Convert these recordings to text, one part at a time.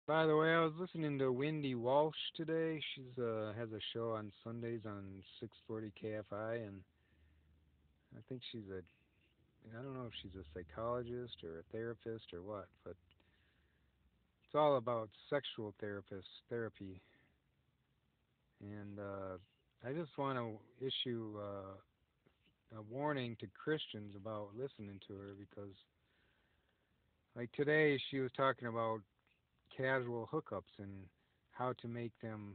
By the way, I was listening to Wendy Walsh today. She's has a show on Sundays on 640 KFI, and I think I don't know if she's a psychologist or a therapist or what, but it's all about sexual therapy. And I just want to issue a warning to Christians about listening to her because, like today, she was talking about casual hookups and how to make them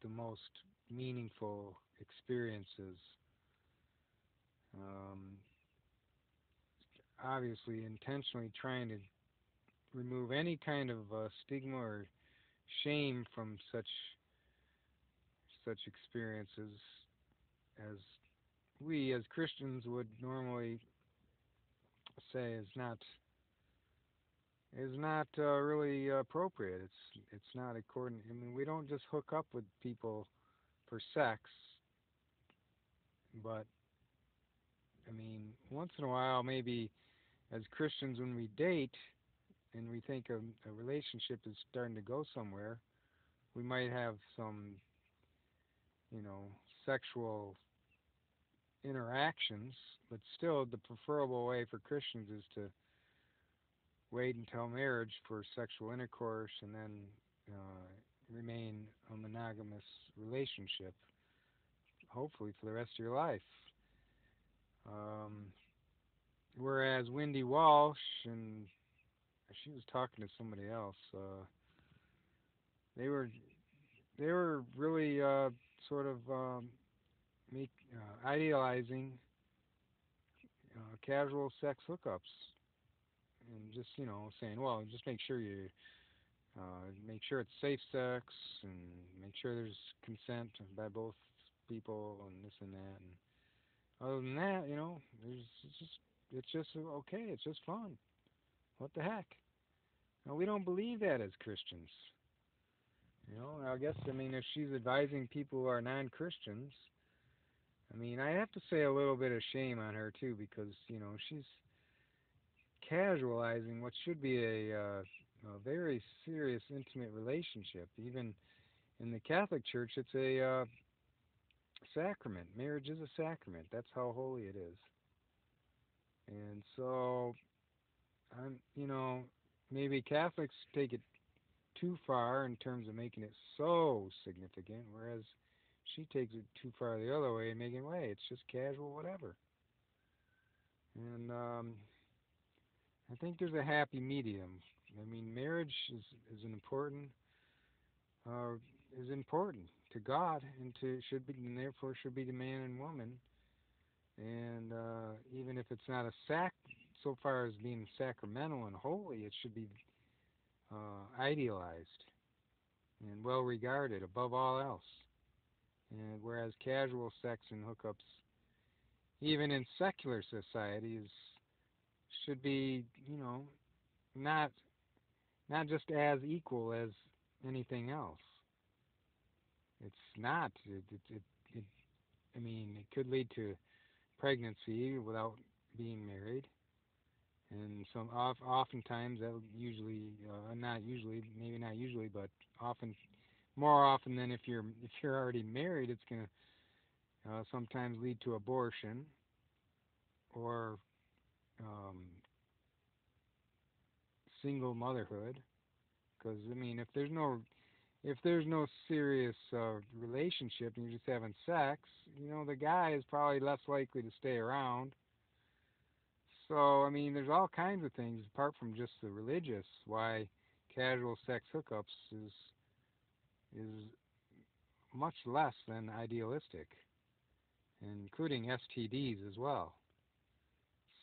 the most meaningful experiences. Um, Obviously, intentionally trying to remove any kind of stigma or shame from such experiences as we as Christians would normally say is not really appropriate. It's not according. I mean, we don't just hook up with people for sex, but I mean, once in a while, maybe as Christians, when we date and we think a relationship is starting to go somewhere, we might have some, you know, sexual interactions, but still, the preferable way for Christians is to wait until marriage for sexual intercourse and then remain a monogamous relationship, hopefully for the rest of your life. Um, Whereas Wendy Walsh and she was talking to somebody else. They were they were really sort of idealizing casual sex hookups and just saying, well, just make sure it's safe sex and make sure there's consent by both people and this and that. And other than that, there's it's just okay. It's just fun. What the heck? No, we don't believe that as Christians. I guess I mean if she's advising people who are non-Christians, I mean I have to say a little bit of shame on her too because she's casualizing what should be a very serious intimate relationship. Even in the Catholic Church, it's a sacrament. Marriage is a sacrament. That's how holy it is. And so maybe Catholics take it too far in terms of making it so significant, whereas she takes it too far the other way and making way. It's just casual, whatever. And I think there's a happy medium. I mean, marriage is an uh, important to God and to should be and therefore should be the man and woman. And even if it's not a so far as being sacramental and holy, it should be idealized and well regarded above all else. And whereas casual sex and hookups, even in secular societies, should be, not not just as equal as anything else. It's not. It I mean, it could lead to pregnancy without being married, and oftentimes that usually, not usually, maybe not usually, but often, more often than if you're already married, it's gonna sometimes lead to abortion or um, single motherhood. Because I mean, if there's no serious relationship and you're just having sex, the guy is probably less likely to stay around. So I mean, there's all kinds of things apart from just the religious why casual sex hookups is much less than idealistic, including STDs as well.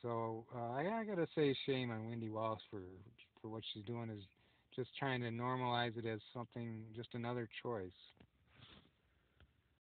So I gotta say shame on Wendy Walsh for what she's doing is just trying to normalize it as something, just another choice.